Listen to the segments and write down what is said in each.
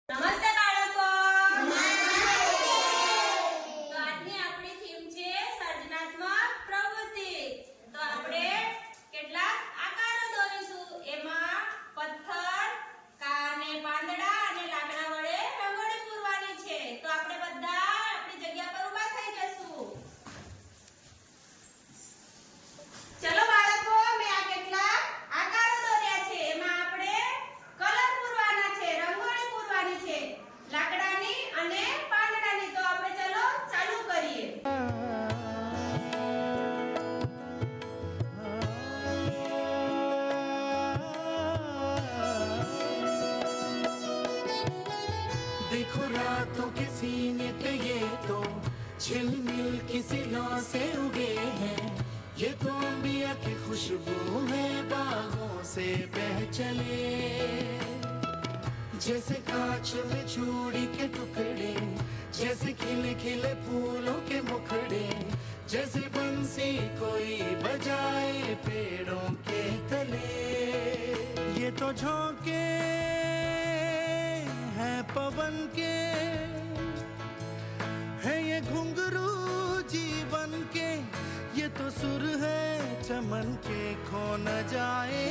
નમસ્તે બાળકો. તો આજની આપણી થીમ છે સર્જનાત્મક પ્રવૃત્તિ. તો આપણે કેટલાક આકારો દોરીશું. એમાં પથ્થર, કાને પાંદડા અને લાકડા વડે રંગોળી પૂરવાની છે. તો આપણે બધા આપણી જગ્યા પર ઊભા થઈ જશું. ચલો બાળકો, મેં આ કેટલાક આકારો દોર્યા છે. એમાં આપણે કલર પૂરવાના છે, રંગોળી પૂરવાની છે, લાકડાની અને પાંદડાની. તો આપણે ચલો ચાલુ કરીએ. देखो रातों के सीने पे ये तो झिलमिल किसी लौ से उगे हैं. ये तो अंबिया की खुशबू है बागों से बह चले. जैसे कांच में चूड़ी के टुकड़े, जैसे खिले खिले फूलों के मुखड़े, जैसे बंसी कोई बजाए पेड़ों के तले. ये तो झोंके हैं पवन के, है ये घुंघरू जीवन के. ये तो सुर है चमन के, खो न जाए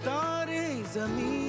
तारे जमीन